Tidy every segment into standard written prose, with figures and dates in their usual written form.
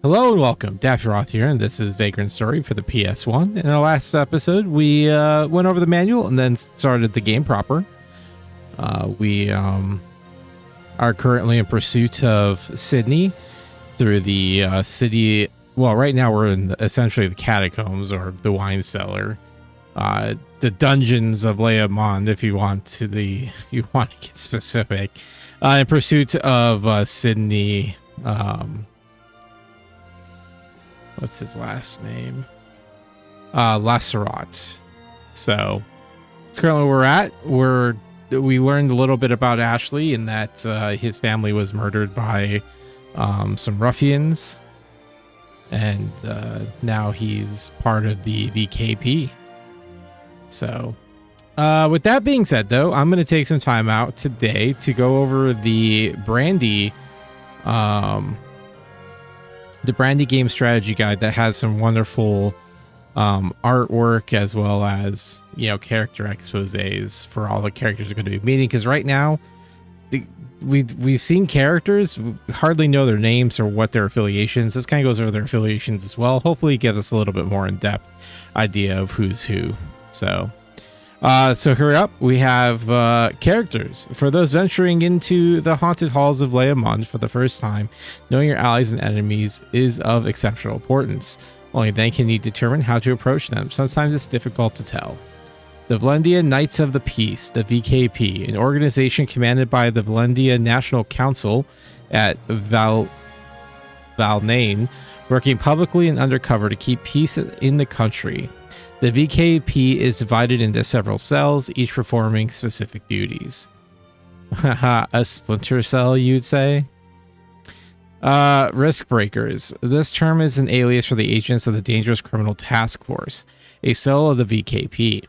Hello and welcome, Daffyroth here, and this is Vagrant Story for the PS1. In our last episode, we went over the manual and then started the game proper. We are currently in pursuit of Sydney through the city. Well, right now we're in essentially the catacombs or the wine cellar, the dungeons of Leá Monde, if you want to get specific. In pursuit of Sydney. What's his last name? Lacerot. So that's currently where we're at. We learned a little bit about Ashley and that his family was murdered by some ruffians, and now he's part of the VKP. So with that being said, though, I'm going to take some time out today to go over the Brandy game strategy guide that has some wonderful artwork as well as, character exposés for all the characters we're going to be meeting. Because right now, we've seen characters, we hardly know their names or what their affiliations. This kind of goes over their affiliations as well. Hopefully, it gives us a little bit more in-depth idea of who's who. So hurry up. We have characters. For those venturing into the haunted halls of Leá Monde for the first time, knowing your allies and enemies is of exceptional importance. Only then can you determine how to approach them. Sometimes it's difficult to tell. The Valendia Knights of the Peace, the VKP, an organization commanded by the Valendia National Council at Valnain, working publicly and undercover to keep peace in the country. The VKP is divided into several cells, each performing specific duties. A splinter cell, you'd say? Riskbreakers. This term is an alias for the agents of the Dangerous Criminal Task Force, a cell of the VKP.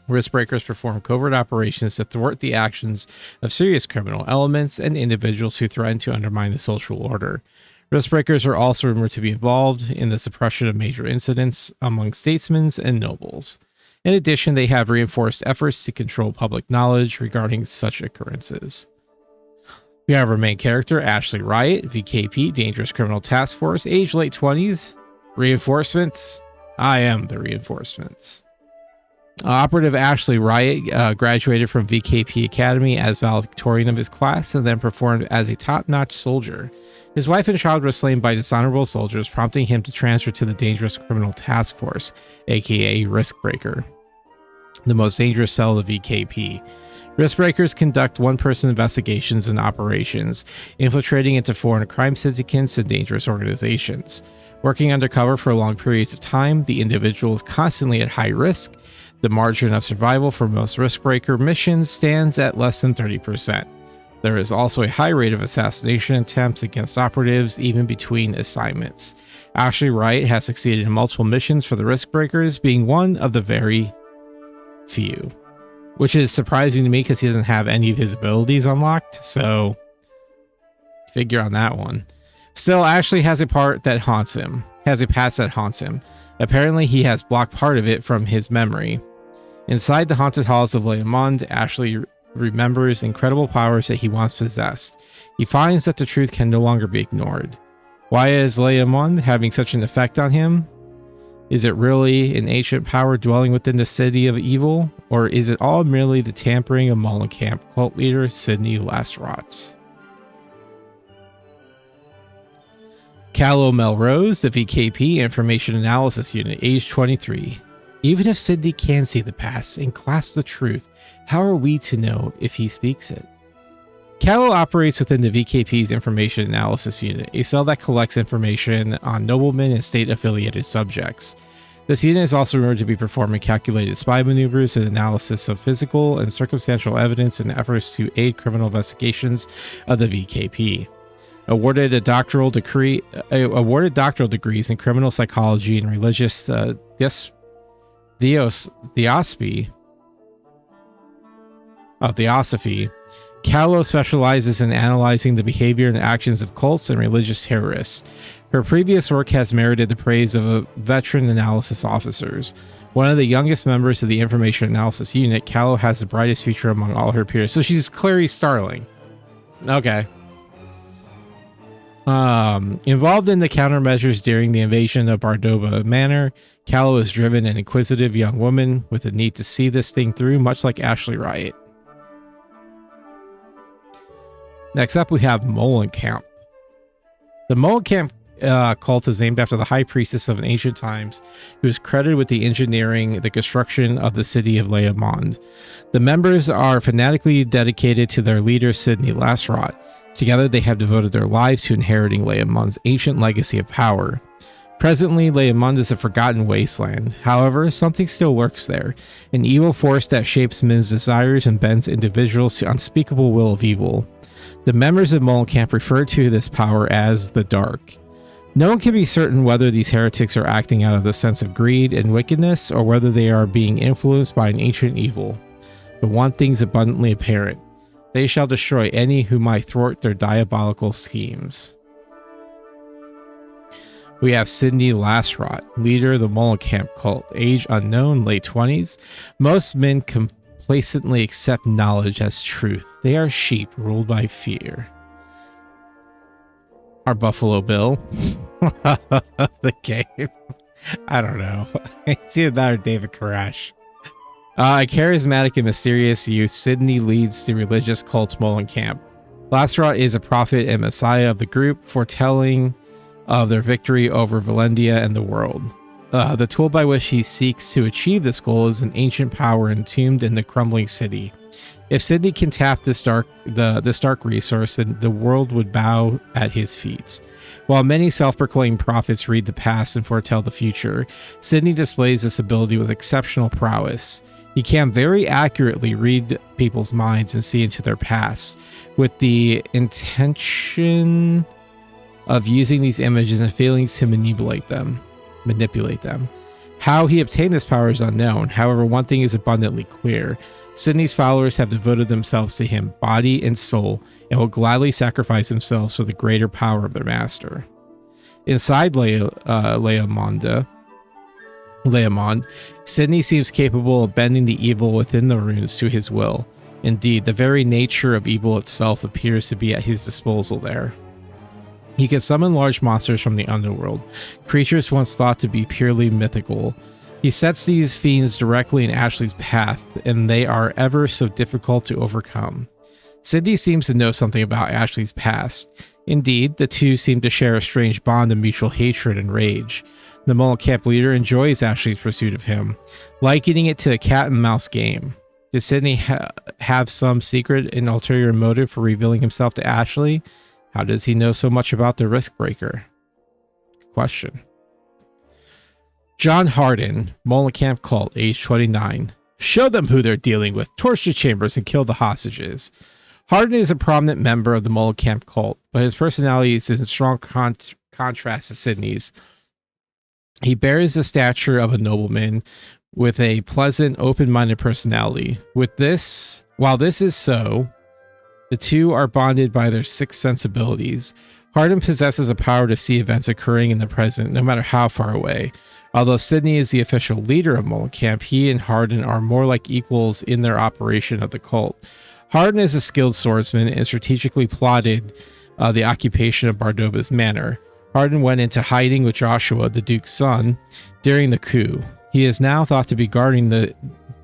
Riskbreakers perform covert operations to thwart the actions of serious criminal elements and individuals who threaten to undermine the social order. Riskbreakers are also rumored to be involved in the suppression of major incidents among statesmen and nobles. In addition, they have reinforced efforts to control public knowledge regarding such occurrences. We have our main character, Ashley Riot, VKP, Dangerous Criminal Task Force, age late 20s. Reinforcements? I am the reinforcements. Operative Ashley Riot graduated from VKP Academy as valedictorian of his class and then performed as a top-notch soldier. His wife and child were slain by dishonorable soldiers, prompting him to transfer to the Dangerous Criminal Task Force, aka Riskbreaker, the most dangerous cell of the VKP. Riskbreakers conduct one-person investigations and operations, infiltrating into foreign crime syndicates and dangerous organizations. Working undercover for long periods of time, the individual is constantly at high risk. The margin of survival for most Riskbreaker missions stands at less than 30%. There is also a high rate of assassination attempts against operatives, even between assignments. Ashley Riot has succeeded in multiple missions for the Riskbreakers, being one of the very few. Which is surprising to me because he doesn't have any of his abilities unlocked, so figure on that one. Still, Ashley has a past that haunts him. Apparently, he has blocked part of it from his memory. Inside the haunted halls of Leá Monde, Ashley remembers incredible powers that he once possessed. He finds that the truth can no longer be ignored. Why is Leá Monde having such an effect on him? Is it really an ancient power dwelling within the city of evil, or is it all merely the tampering of Molenkamp cult leader Sydney Lacerot? Callow Melrose, the VKP Information Analysis Unit, age 23. Even if Sydney can see the past and clasp the truth, how are we to know if he speaks it? Callow operates within the VKP's Information Analysis Unit, a cell that collects information on noblemen and state-affiliated subjects. This unit is also rumored to be performing calculated spy maneuvers and analysis of physical and circumstantial evidence in efforts to aid criminal investigations of the VKP. Awarded doctoral degrees in criminal psychology and religious theosophy, Callow specializes in analyzing the behavior and actions of cults and religious terrorists. Her previous work has merited the praise of veteran analysis officers. One of the youngest members of the Information Analysis Unit, Callow has the brightest future among all her peers. So she's Clarice Starling. Okay. Involved in the countermeasures during the invasion of Bardorba Manor, Callow is driven and inquisitive young woman with a need to see this thing through, much like Ashley Riot. Next up, we have Molenkamp. The Molenkamp cult is named after the high priestess of ancient times, who is credited with the engineering the construction of the city of Leá Monde. The members are fanatically dedicated to their leader, Sydney Lasrot. Together, they have devoted their lives to inheriting Leá Monde's ancient legacy of power. Presently, Leá Monde is a forgotten wasteland. However, something still lurks there, an evil force that shapes men's desires and bends individuals to unspeakable will of evil. The members of Molenkamp refer to this power as the Dark. No one can be certain whether these heretics are acting out of the sense of greed and wickedness, or whether they are being influenced by an ancient evil. But one thing's abundantly apparent. They shall destroy any who might thwart their diabolical schemes. We have Sydney Lasrot, leader of the Molenkamp cult, age unknown, late 20s. Most men complacently accept knowledge as truth. They are sheep ruled by fear. Our Buffalo Bill the game. I don't know. It's either that or David Koresh. A charismatic and mysterious youth, Sydney leads the religious cult Molenkamp. Lasrot is a prophet and messiah of the group, foretelling of their victory over Valendia and the world. The tool by which he seeks to achieve this goal is an ancient power entombed in the crumbling city. If Sydney can tap this dark resource, then the world would bow at his feet. While many self-proclaimed prophets read the past and foretell the future, Sydney displays this ability with exceptional prowess. He can very accurately read people's minds and see into their past, with the intention of using these images and feelings to manipulate them. How he obtained this power is unknown. However, one thing is abundantly clear. Sydney's followers have devoted themselves to him, body and soul, and will gladly sacrifice themselves for the greater power of their master. Inside Leá Monde, Sydney seems capable of bending the evil within the runes to his will. Indeed, the very nature of evil itself appears to be at his disposal there. He can summon large monsters from the underworld, creatures once thought to be purely mythical. He sets these fiends directly in Ashley's path, and they are ever so difficult to overcome. Sydney seems to know something about Ashley's past. Indeed, the two seem to share a strange bond of mutual hatred and rage. The Molenkamp leader enjoys Ashley's pursuit of him, likening it to a cat and mouse game. Did Sydney have some secret and ulterior motive for revealing himself to Ashley? How does he know so much about the Riskbreaker? Question. John Hardin, Molenkamp cult, age 29. Show them who they're dealing with. Torch the chambers and kill the hostages. Hardin is a prominent member of the Molenkamp cult, but his personality is in strong contrast to Sydney's. He bears the stature of a nobleman with a pleasant, open-minded personality. While this is so, the two are bonded by their sixth sensibilities. Hardin possesses a power to see events occurring in the present, no matter how far away. Although Sydney is the official leader of Molenkamp, he and Hardin are more like equals in their operation of the cult. Hardin is a skilled swordsman and strategically plotted the occupation of Bardorba's manor. Hardin went into hiding with Joshua, the Duke's son, during the coup. He is now thought to be guarding the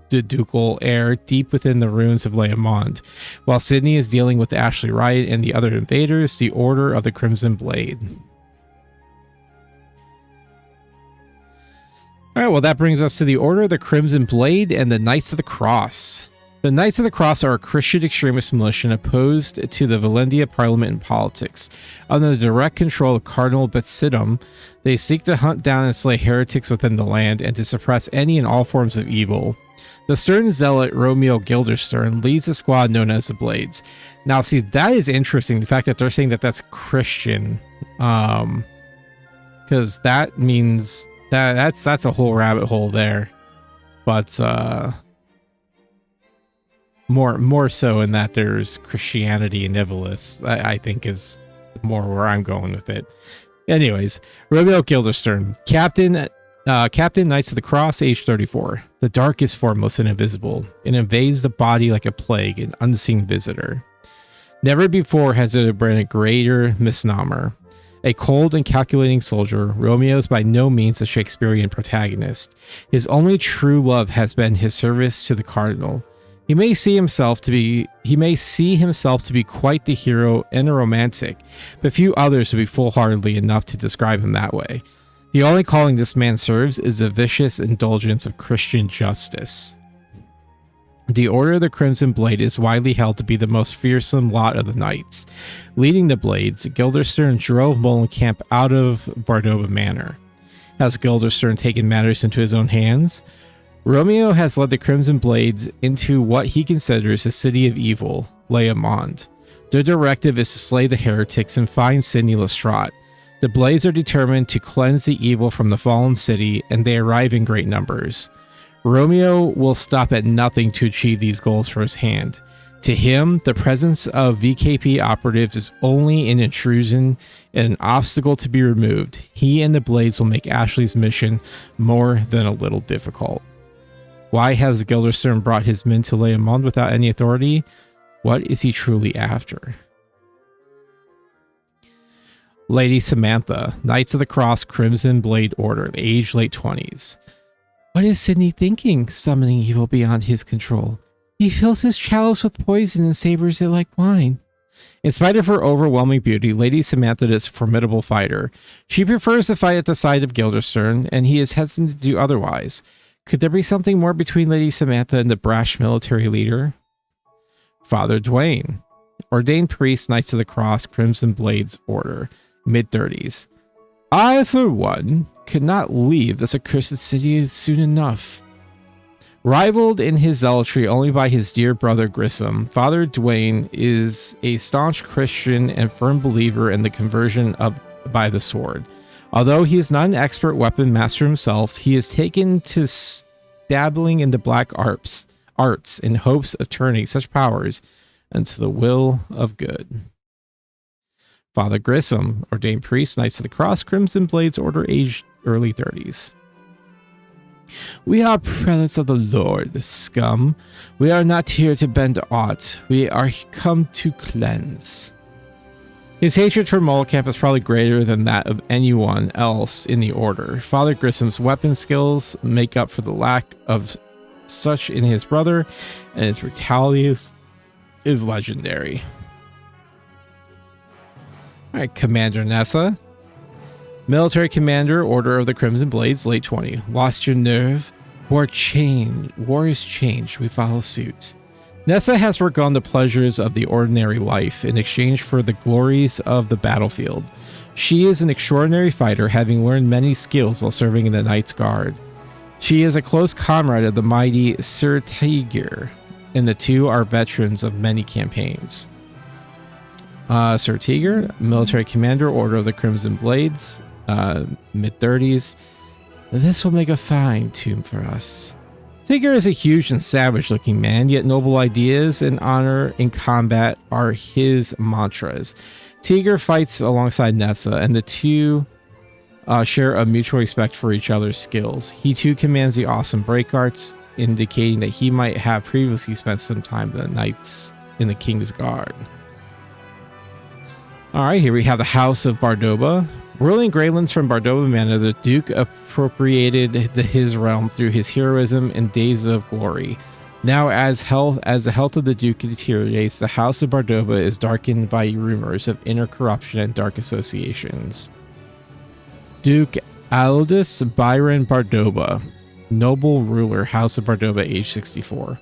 ducal heir deep within the ruins of Leá Monde, while Sydney is dealing with Ashley Riot and the other invaders, the Order of the Crimson Blade. Alright, well that brings us to the Order of the Crimson Blade and the Knights of the Cross. The Knights of the Cross are a Christian extremist militia opposed to the Valendian Parliament and politics. Under the direct control of Cardinal Betsidum, they seek to hunt down and slay heretics within the land and to suppress any and all forms of evil. The stern zealot Romeo Guilderstern leads the squad known as the Blades. Now, see, that is interesting, the fact that they're saying that that's Christian. Because that means that's a whole rabbit hole there. But more so in that there's Christianity and Ivalice, I think is more where I'm going with it. Anyways, Romeo Guilderstern, Captain Knights of the Cross, age 34. The dark is formless and invisible. It invades the body like a plague, an unseen visitor. Never before has there been a greater misnomer. A cold and calculating soldier, Romeo is by no means a Shakespearean protagonist. His only true love has been his service to the cardinal. He may see himself to be quite the hero and a romantic, but few others would be full-heartedly enough to describe him that way. The only calling this man serves is the vicious indulgence of Christian justice. The Order of the Crimson Blade is widely held to be the most fearsome lot of the knights. Leading the Blades, Guildenstern drove Molenkamp out of Bardorba Manor. Has Guildenstern taken matters into his own hands? Romeo has led the Crimson Blades into what he considers a city of evil, Leá Monde. Their directive is to slay the heretics and find Sidney Lestrade. The Blades are determined to cleanse the evil from the fallen city, and they arrive in great numbers. Romeo will stop at nothing to achieve these goals for his hand. To him, the presence of VKP operatives is only an intrusion and an obstacle to be removed. He and the Blades will make Ashley's mission more than a little difficult. Why has Guildenstern brought his men to Leá Monde without any authority? What is he truly after? Lady Samantha, Knights of the Cross Crimson Blade Order, age late 20s. What is Sidney thinking, summoning evil beyond his control? He fills his chalice with poison and savors it like wine. In spite of her overwhelming beauty, Lady Samantha is a formidable fighter. She prefers to fight at the side of Guildenstern, and he is hesitant to do otherwise. Could there be something more between Lady Samantha and the brash military leader? Father Dwayne, ordained priest, Knights of the Cross Crimson Blades Order, mid-30s. I, for one, could not leave this accursed city soon enough. Rivaled in his zealotry only by his dear brother Grissom, Father Dwayne is a staunch Christian and firm believer in the conversion by the sword. Although he is not an expert weapon master himself, he is taken to dabbling in the black arts in hopes of turning such powers into the will of good. Father Grissom, ordained priest, Knights of the Cross Crimson Blades Order, aged early 30s. We are prelates of the Lord, scum. We are not here to bend aught. We are come to cleanse. His hatred for Molenkamp is probably greater than that of anyone else in the Order. Father Grissom's weapon skills make up for the lack of such in his brother, and his brutality is legendary. Alright, Commander Nessa. Military Commander, Order of the Crimson Blades, late 20. Lost your nerve? War is changed. We follow suit. Nessa has forgone the pleasures of the ordinary life in exchange for the glories of the battlefield. She is an extraordinary fighter, having learned many skills while serving in the Knight's Guard. She is a close comrade of the mighty Sir Tigir, and the two are veterans of many campaigns. Sir Tigir, Military Commander, Order of the Crimson Blades, mid-30s. This will make a fine tomb for us. Tigger is a huge and savage-looking man, yet noble ideas and honor in combat are his mantras. Tigger fights alongside Nessa, and the two share a mutual respect for each other's skills. He too commands the awesome break arts, indicating that he might have previously spent some time with the knights in the King's Guard. Alright, here we have the House of Bardorba. Ruling Greylands from Bardorba Manor, the Duke appropriated his realm through his heroism in days of glory. Now, as the health of the Duke deteriorates, the House of Bardorba is darkened by rumors of inner corruption and dark associations. Duke Aldous Byron Bardorba, noble ruler, House of Bardorba, age 64.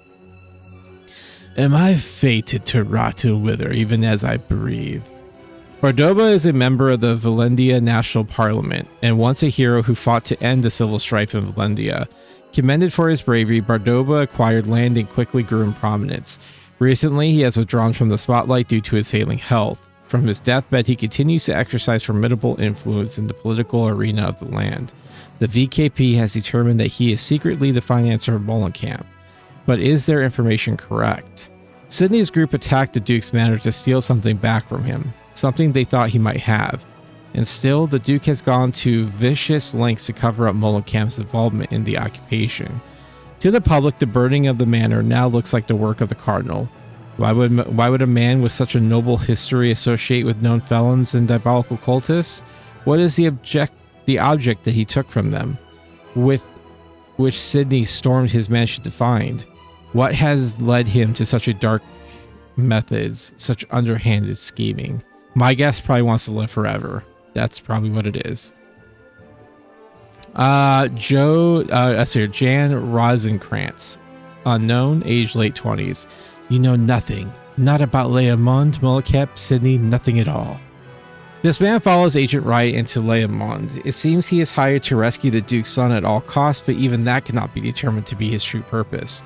Am I fated to rot and wither even as I breathe? Bardorba is a member of the Valendian National Parliament, and once a hero who fought to end the civil strife in Valendia. Commended for his bravery, Bardorba acquired land and quickly grew in prominence. Recently, he has withdrawn from the spotlight due to his failing health. From his deathbed, he continues to exercise formidable influence in the political arena of the land. The VKP has determined that he is secretly the financier of Molenkamp. But is their information correct? Sidney's group attacked the Duke's manor to steal something back from him, something they thought he might have. And still, the Duke has gone to vicious lengths to cover up Molenkamp's involvement in the occupation. To the public, the burning of the manor now looks like the work of the Cardinal. Why would a man with such a noble history associate with known felons and diabolical cultists? What is the object that he took from them, with which Sydney stormed his mansion to find? What has led him to such a dark methods, such underhanded scheming? My guess probably wants to live forever. That's probably what it is. Jan Rosenkrantz, unknown, age late 20s. You know nothing. Not about Leá Monde, Molekep, Sydney, nothing at all. This man follows Agent Riot into Leá Monde. It seems he is hired to rescue the Duke's son at all costs, but even that cannot be determined to be his true purpose.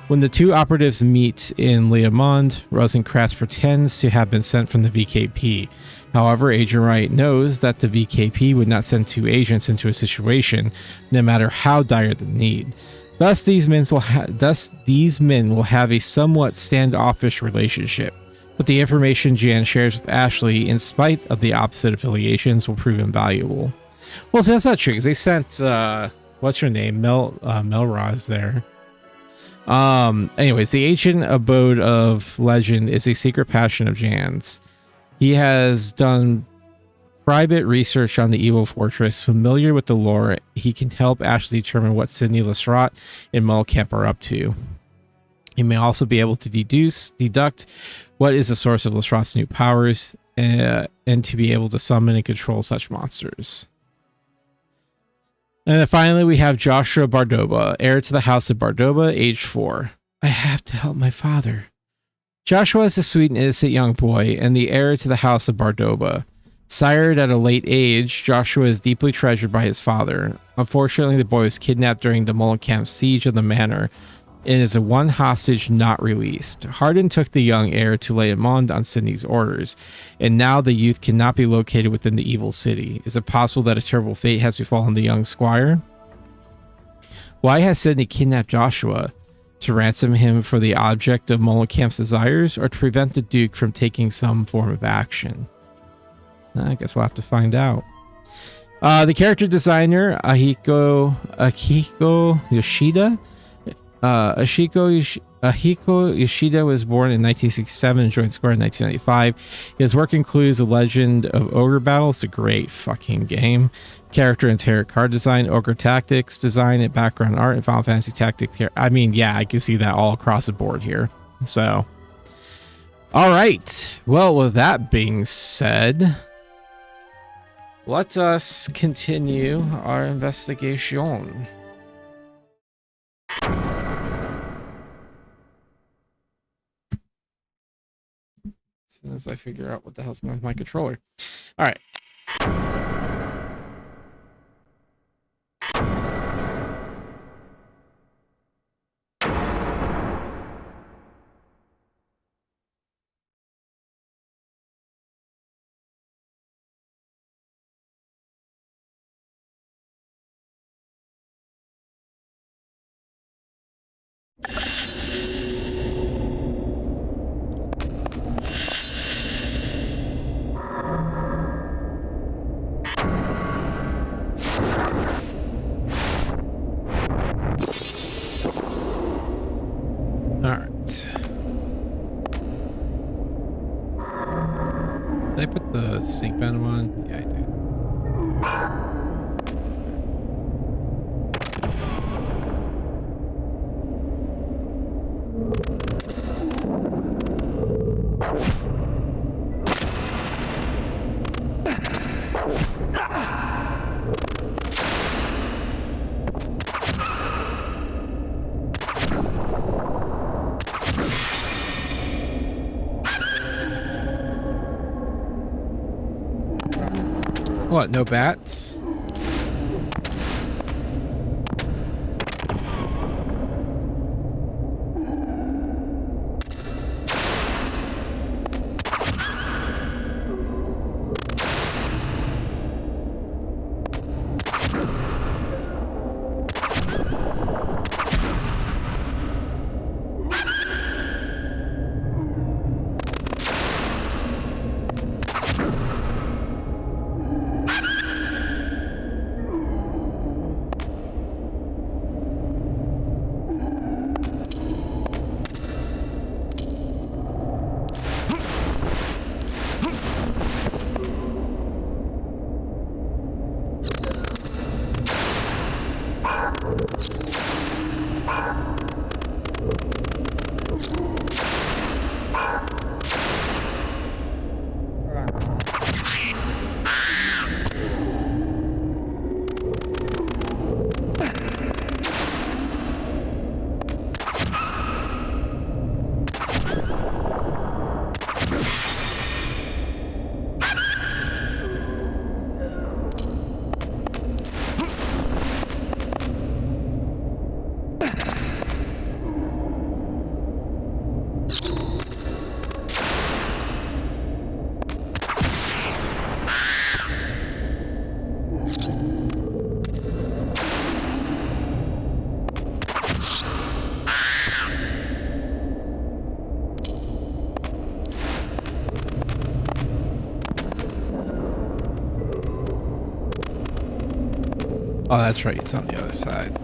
When the two operatives meet in Leá Monde, Rosenkrantz pretends to have been sent from the VKP. However, Agent Riot knows that the VKP would not send two agents into a situation, no matter how dire the need. Thus, these men will have a somewhat standoffish relationship. But the information Jan shares with Ashley, in spite of the opposite affiliations, will prove invaluable. Well, so that's not true, because they sent, what's her name? Melroz there. Anyways, the ancient abode of legend is a secret passion of Jan's. He has done private research on the evil fortress. Familiar with the lore, he can help Ashley determine what Sydney Lesrat and Molekep are up to. He may also be able to deduct what is the source of Lesrat's new powers, and to be able to summon and control such monsters. And then finally, we have Joshua Bardorba, heir to the house of Bardorba, age 4. I have to help my father. Joshua is a sweet and innocent young boy, and the heir to the house of Bardorba. Sired at a late age, Joshua is deeply treasured by his father. Unfortunately, the boy was kidnapped during the Molenkamp siege of the manor, and is a one hostage not released. Hardin took the young heir to Leá Monde on Sydney's orders, and now the youth cannot be located within the evil city. Is it possible that a terrible fate has befallen the young squire? Why has Sydney kidnapped Joshua? To ransom him for the object of Molenkamp's desires, or to prevent the Duke from taking some form of action? I guess we'll have to find out. The character designer, Ahiko Yoshida. Ahiko Yoshida was born in 1967 and joined Square in 1995. His work includes The Legend of Ogre Battle. It's a great fucking game. Character and tarot card design, Ogre Tactics design, and background art, and Final Fantasy Tactics. I mean, yeah, I can see that all across the board here. So, all right. Well, with that being said, let us continue our investigation. As soon as I figure out what the hell's going on with my controller. All right. Did I put the sync venom on? Yeah, I did. What, no bats? Oh, that's right. It's on the other side.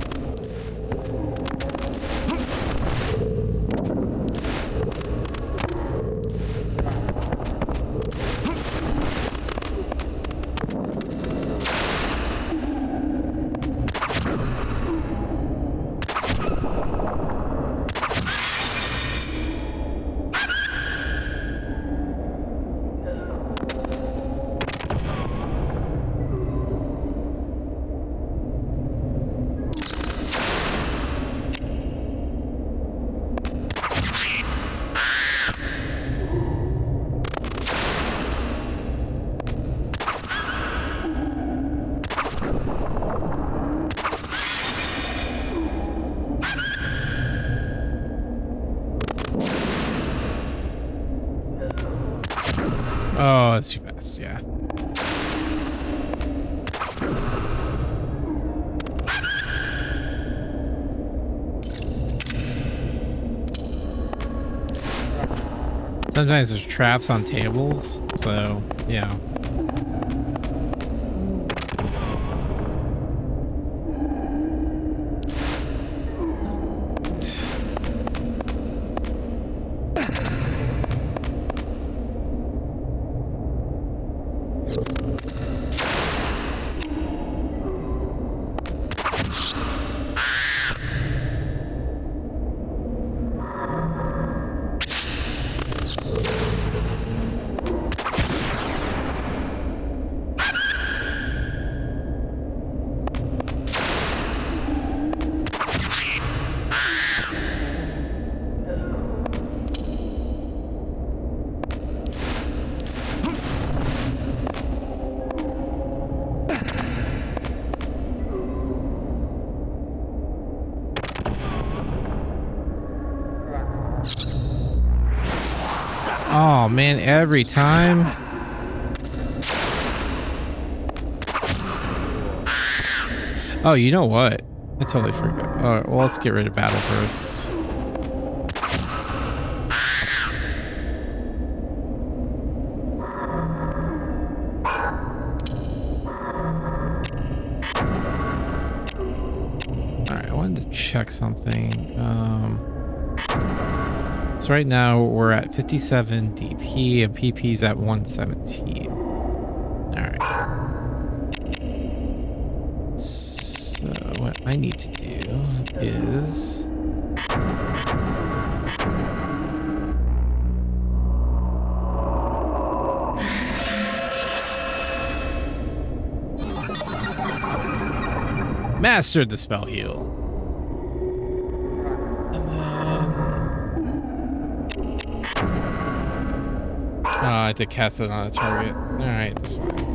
Oh, that's too fast, yeah. Sometimes there's traps on tables, so, yeah. Oh man, every time. Oh, you know what? I totally forgot. All right, well, let's get rid of battle first. All right, I wanted to check something. So right now we're at 57 DP and PP's at 117. All right. So what I need to do is mastered the spell heal. I had to cast it on a target. Alright, that's fine.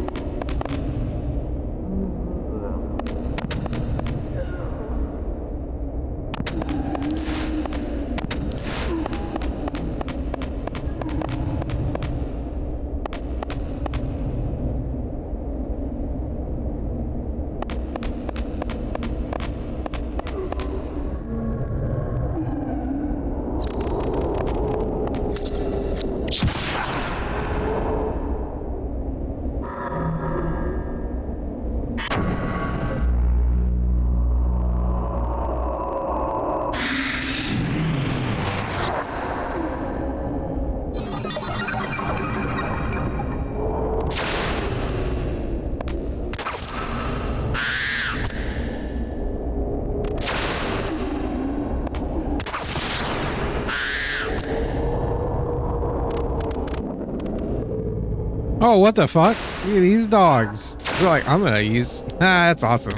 Oh, what the fuck? Look at these dogs. They're like, I'm gonna use... Ah, that's awesome.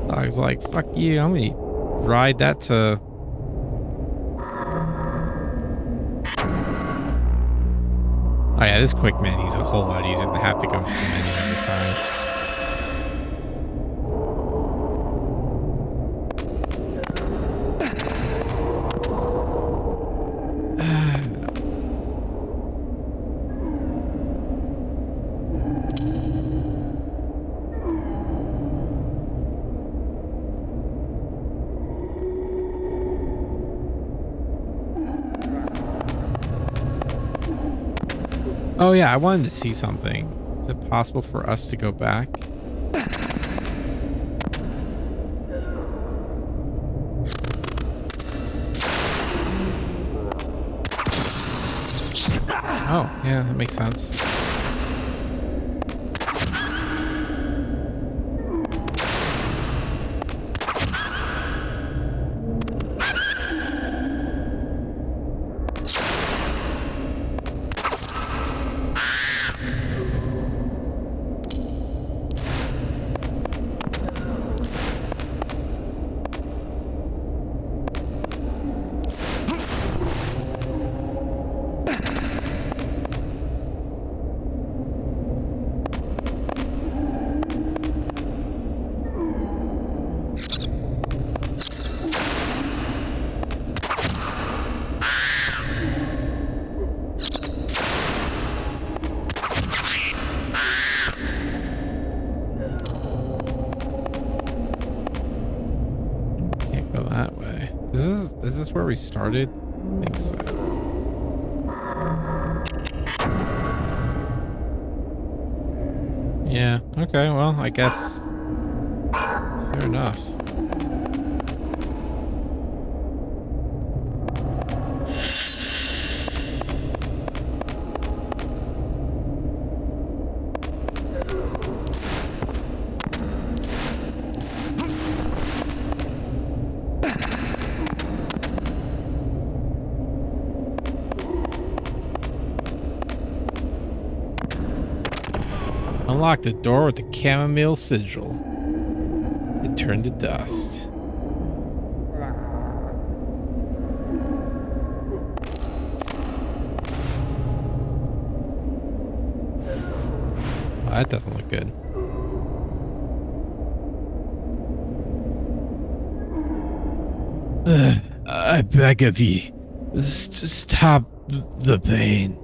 Dog's like, fuck you, I'm gonna ride that to... Oh yeah, this quick menu's a whole lot easier than have to go through the menu every time. Oh yeah, I wanted to see something. Is it possible for us to go back? Oh, yeah, that makes sense. Is this where we started? I think so. Yeah, okay, well, I guess fair enough. Unlock the door with the chamomile sigil. It turned to dust. Well, that doesn't look good. I beg of ye, stop the pain.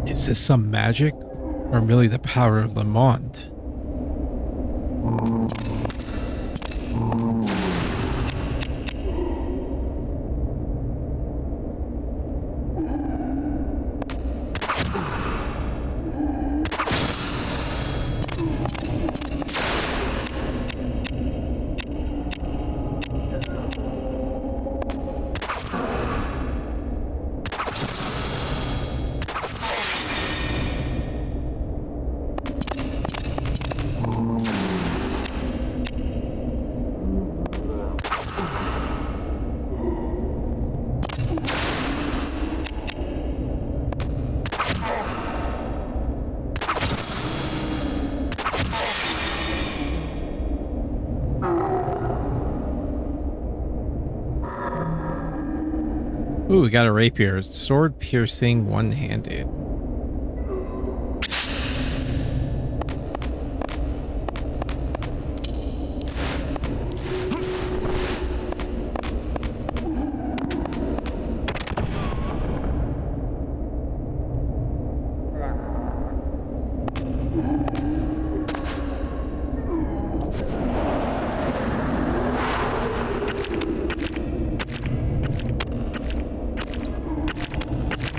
Is this some magic, or merely the power of Leá Monde? Ooh, we got a rapier. Sword piercing, one-handed.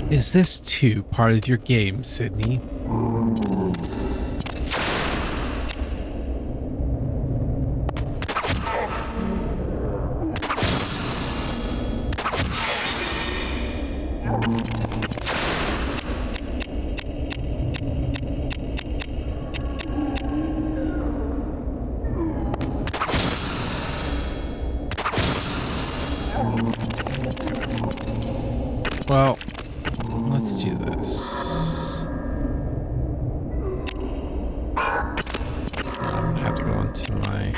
Is this too part of your game, Sydney? Well, let's do this. I'm gonna have to go into my...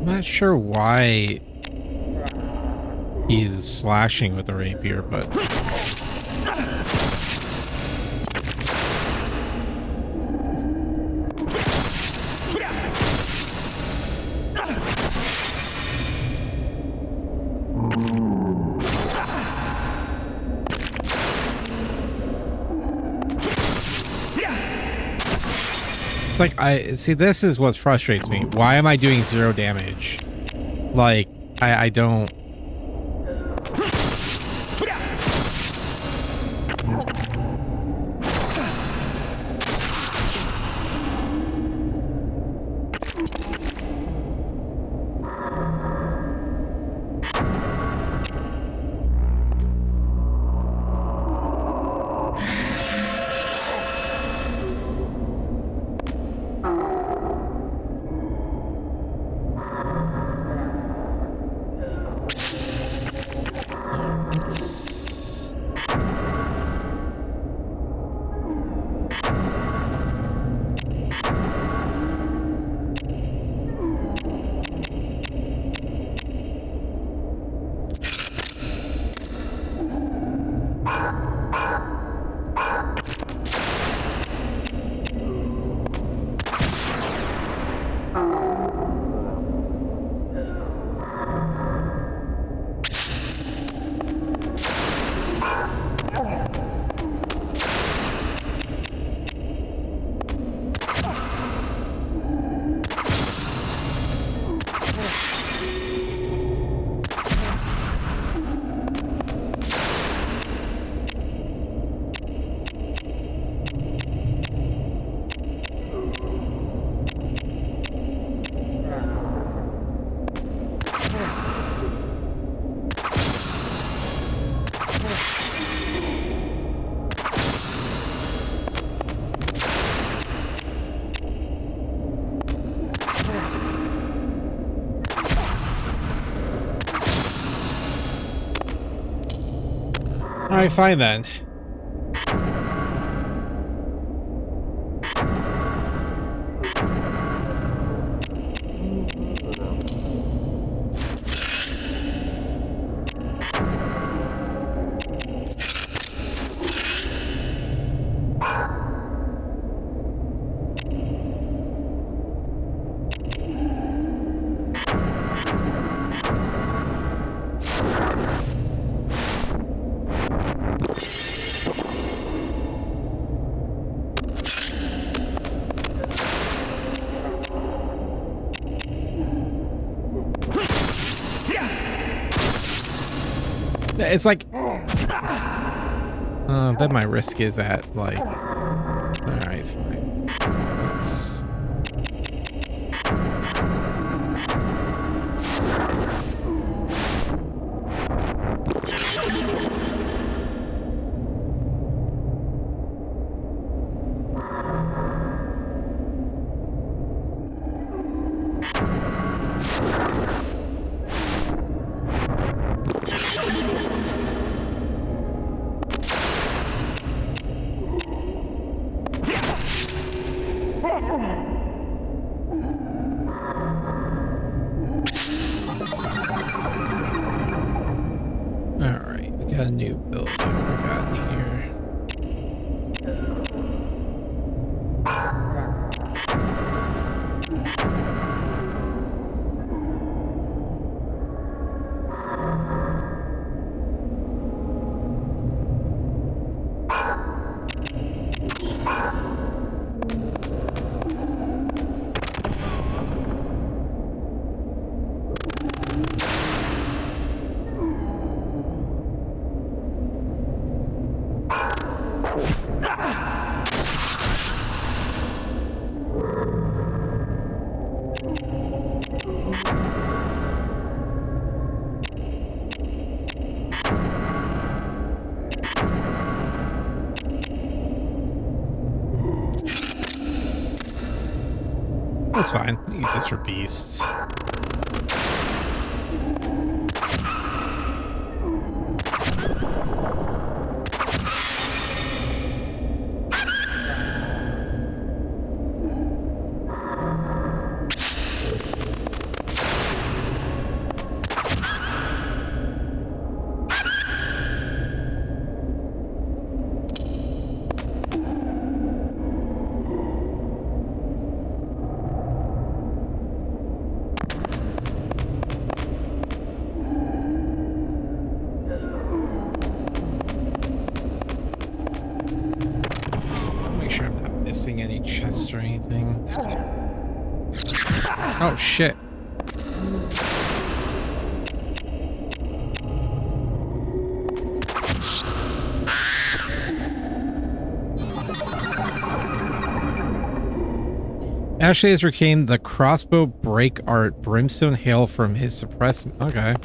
Not sure why he's slashing with the rapier, but it's like, I see, this is what frustrates me. Why am I doing 0 damage? Like, I don't. All right, fine then. It's like, then my risk is at, like, all right, fine. Let's. Got a new building we got in here. That's fine. Use this for beasts. Any chests or anything. Oh shit. Ashley has retained the crossbow break art brimstone hail from his suppressed. Okay.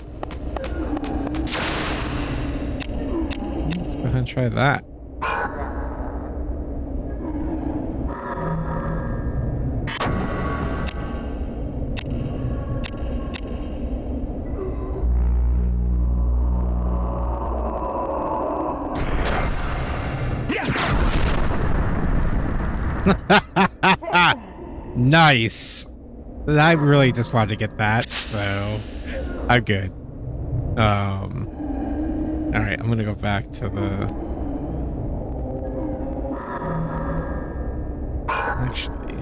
Let's go ahead and try that. Nice. I really just wanted to get that, so I'm good. All right, I'm gonna go back to the. Actually.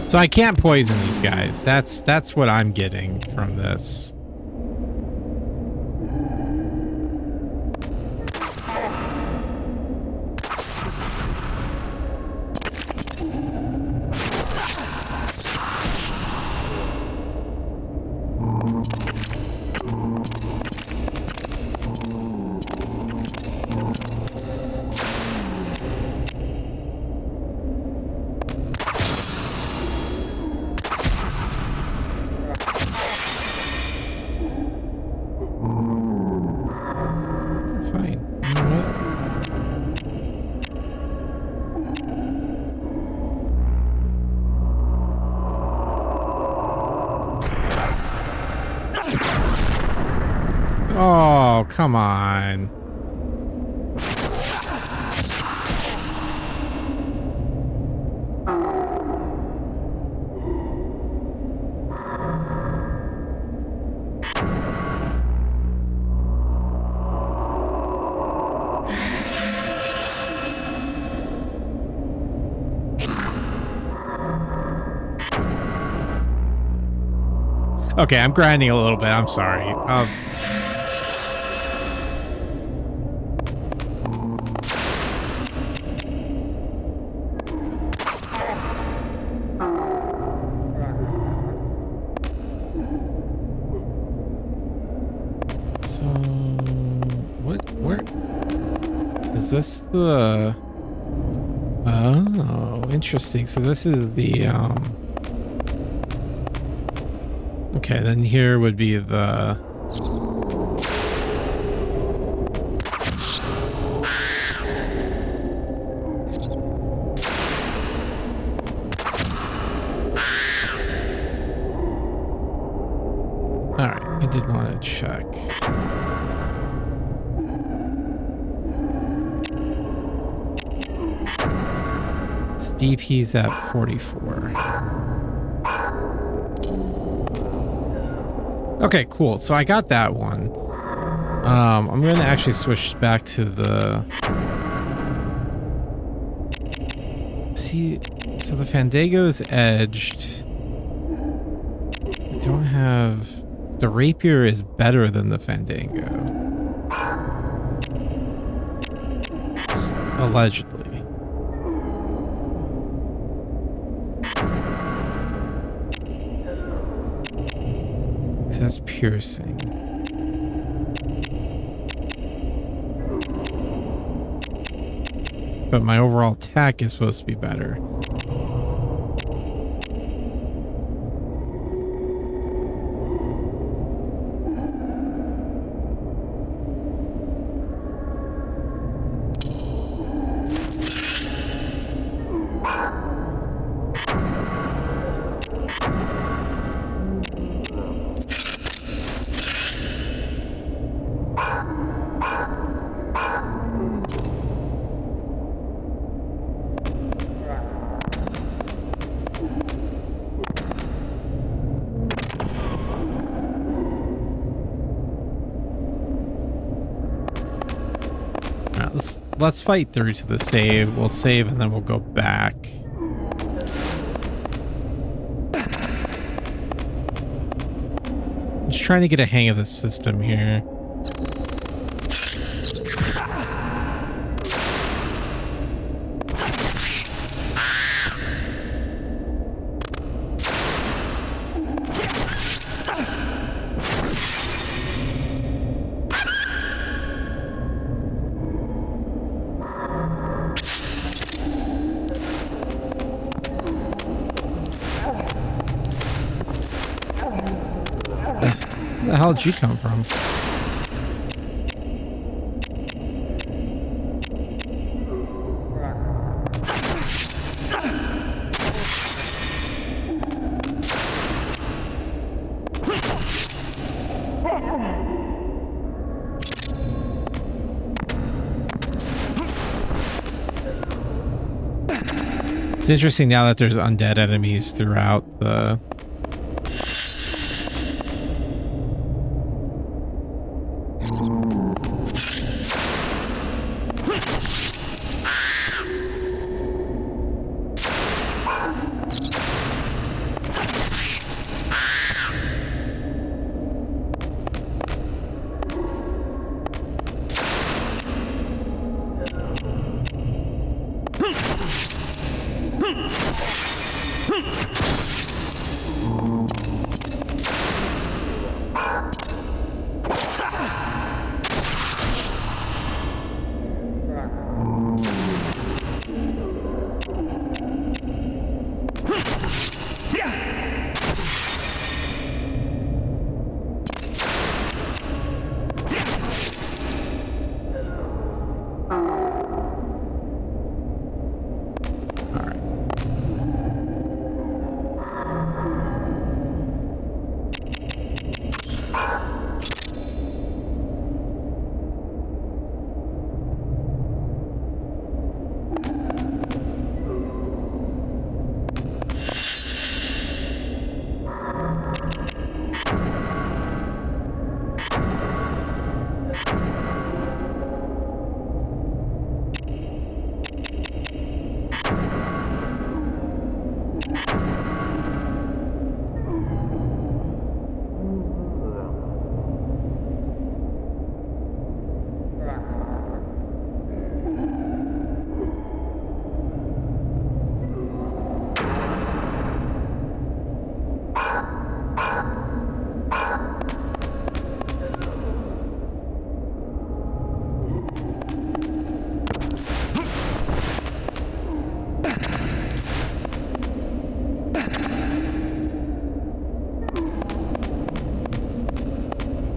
So I can't poison these guys. That's what I'm getting from this. Oh, come on. Okay, I'm grinding a little bit. I'm sorry. So where is this the oh, interesting. So this is the okay, then here would be the I did want to check. This DP's at 44. Okay, cool. So I got that one. I'm going to actually switch back to the... See, so the Fandango's edged. I don't have... The rapier is better than the Fandango. Allegedly. So that's piercing. But my overall attack is supposed to be better. Let's fight through to the save. We'll save and then we'll go back. I'm just trying to get a hang of the system here. Where the hell did you come from? It's interesting now that there's undead enemies throughout the...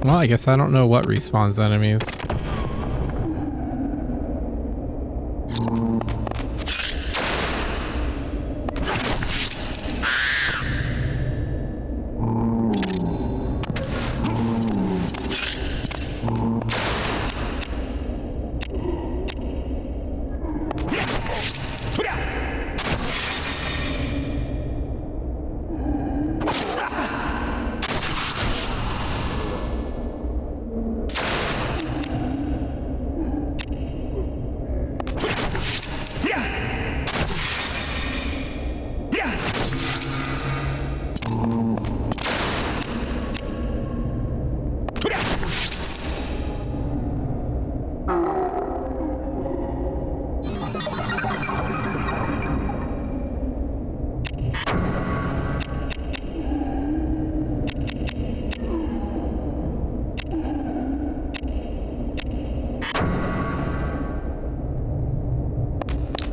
Well, I guess I don't know what respawns enemies.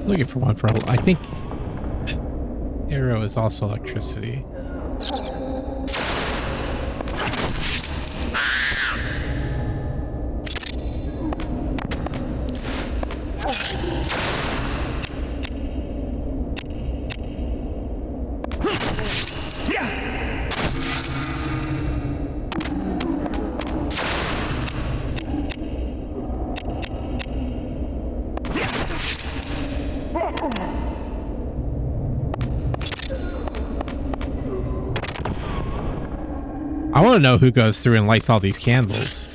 Looking for one for, I think arrow is also electricity. I want to know who goes through and lights all these candles.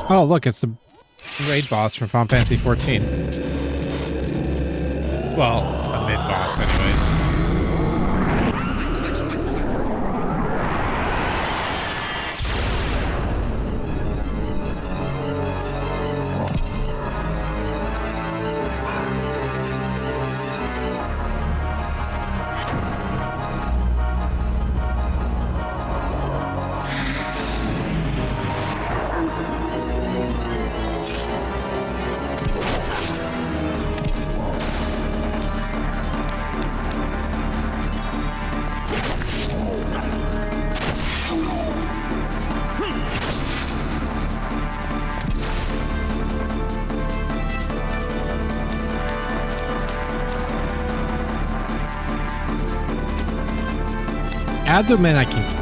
Oh, look, it's the raid boss from Final Fantasy 14. Well, a mid-boss anyways. Abdomen I can...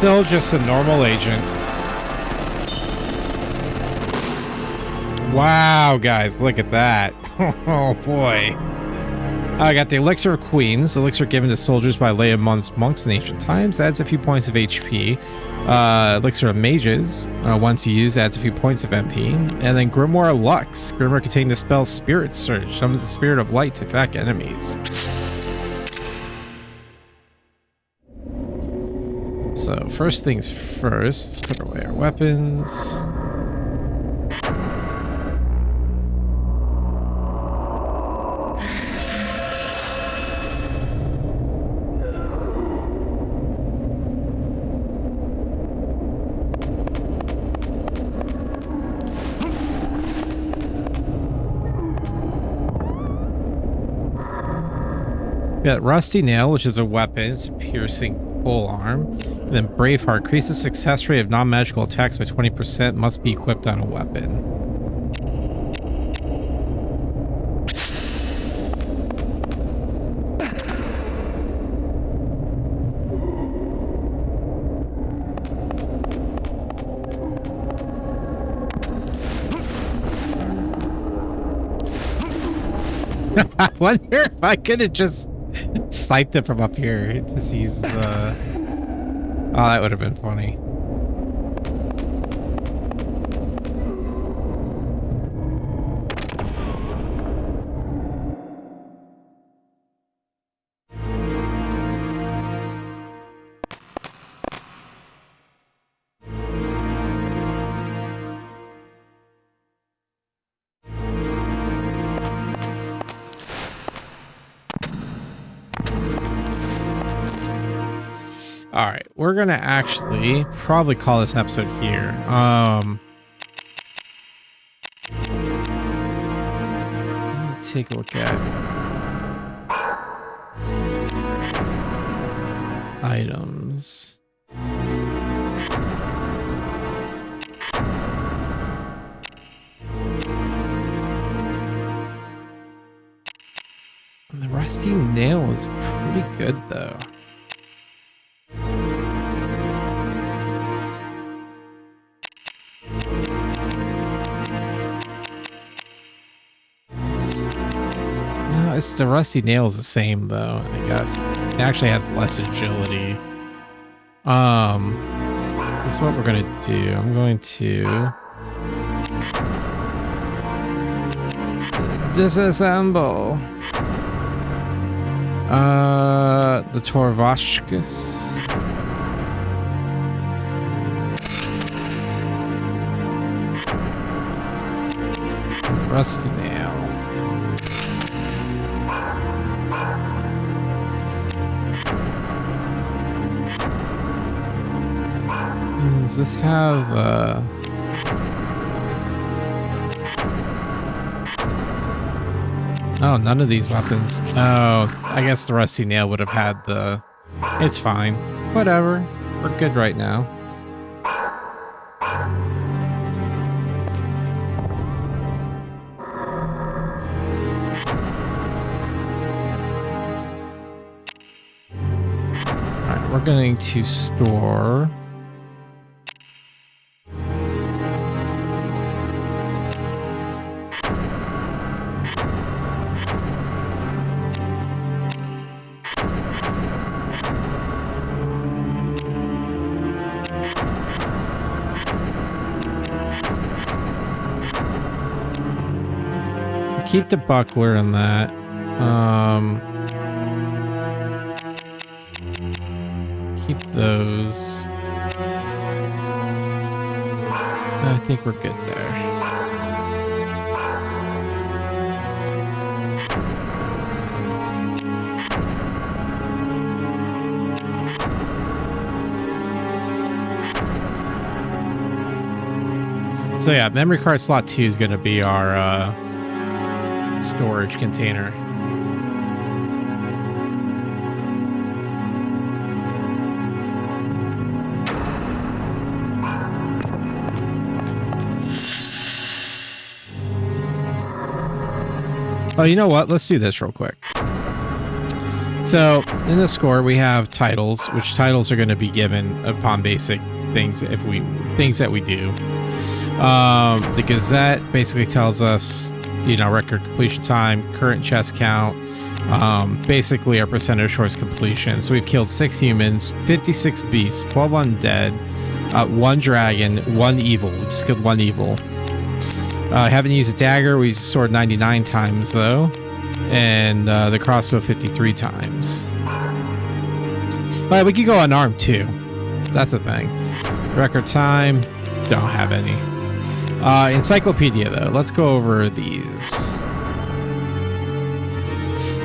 Still just a normal agent. Wow, guys, look at that. Oh, boy. I got the Elixir of Queens. Elixir given to soldiers by Leá Monde's monks in ancient times. Adds a few points of HP. Elixir of Mages. Once used, adds a few points of MP. And then Grimoire Lux. Grimoire containing the spell Spirit Surge. Summons the Spirit of Light to attack enemies. So, first things first. Let's put away our weapons. Got Rusty Nail, which is a weapon. It's a piercing pole arm. And then Braveheart increases the success rate of non-magical attacks by 20%. Must be equipped on a weapon. I wonder if I could have just sniped it from up here. Just use the... Oh, that would have been funny. All right, we're gonna actually probably call this episode here. Let's take a look at items. And the Rusty Nail is pretty good though. It's the Rusty Nail is the same though, I guess. It actually has less agility. This is what we're gonna do. I'm going to disassemble the Torvashkus. Rusty Nail. Does this have Oh, none of these weapons. Oh, I guess the Rusty Nail would have had the... It's fine. Whatever. We're good right now. Alright, we're going to store... Keep the buckler in that. Keep those. I think we're good there. So yeah, memory card slot 2 is going to be our storage container. Oh, you know what? Let's do this real quick. So in the score, we have titles, which titles are going to be given upon basic things that we do. The Gazette basically tells us, record completion time, current chest count, basically our percentage towards completion. So we've killed 6 humans, 56 beasts, 12 undead, 1 dragon, 1 evil. We just killed 1 evil. Haven't used a dagger. We used a sword 99 times though, and the crossbow 53 times. But we could go unarmed too. That's the thing. Record time, don't have any. Encyclopedia though, let's go over these.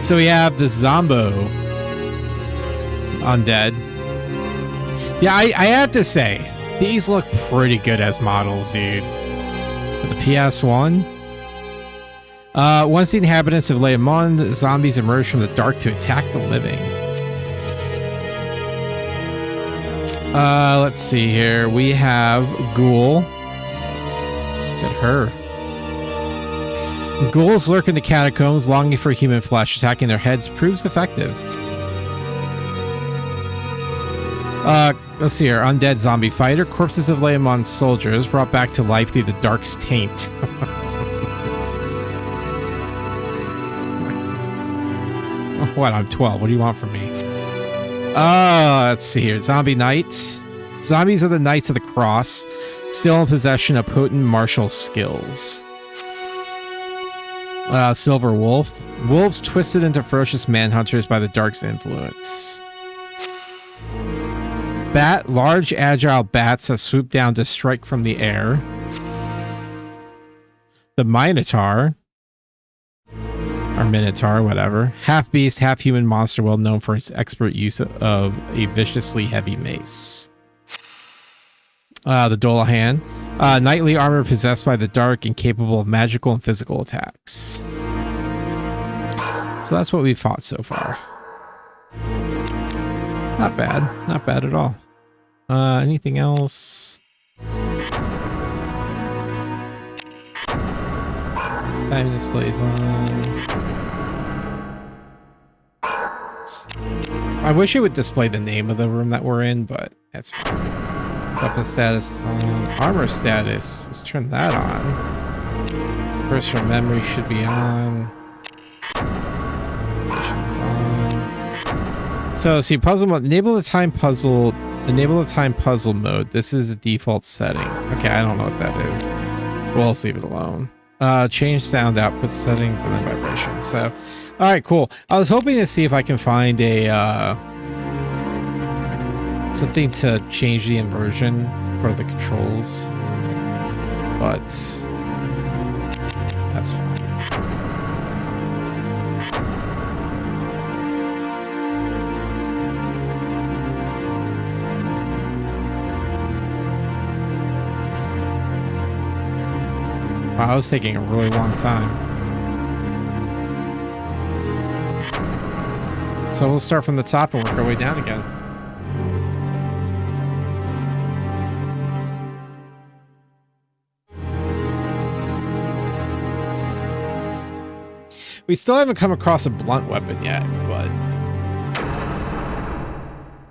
So we have the Zombo undead. Yeah, I have to say, these look pretty good as models, dude. With the PS1. Once the inhabitants of Leá Monde, zombies emerge from the dark to attack the living. Let's see here. We have Ghoul. Look at her. Ghouls lurk in the catacombs, longing for human flesh. Attacking their heads proves effective. Let's see here. Undead zombie fighter. Corpses of Leá Monde soldiers brought back to life through the dark's taint. What? I'm 12. What do you want from me? Let's see here. Zombie Knight. Zombies are the Knights of the Cross, still in possession of potent martial skills. Silver Wolf. Wolves twisted into ferocious manhunters by the dark's influence. Bat. Large, agile bats that swoop down to strike from the air. The Minotaur. Or Minotaur, whatever. Half beast, half human monster, well known for its expert use of a viciously heavy mace. The Dullahan. Knightly armor possessed by the dark and capable of magical and physical attacks. So that's what we've fought so far. Not bad. Not bad at all. Anything else? Time this plays on. I wish it would display the name of the room that we're in, but that's fine. Weapon status is on. Armor status. Let's turn that on. Personal memory should be on. Nation's on. So see, puzzle mode. Enable the time puzzle mode. This is a default setting. Okay, I don't know what that is. We'll leave it alone. Change sound output settings and then vibration. So, all right, cool. I was hoping to see if I can find a something to change the inversion for the controls, but that's fine. Wow, it was taking a really long time. So we'll start from the top and work our way down again. We still haven't come across a blunt weapon yet, but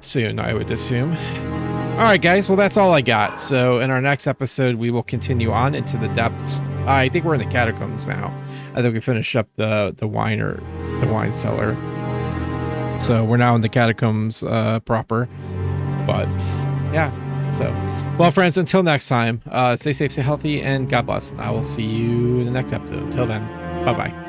soon, I would assume. All right, guys. Well, that's all I got. So in our next episode, we will continue on into the depths. I think we're in the catacombs now. I think we finished up the wine cellar. So we're now in the catacombs proper. But yeah. So, well, friends, until next time, stay safe, stay healthy, and God bless. And I will see you in the next episode. Until then, bye-bye.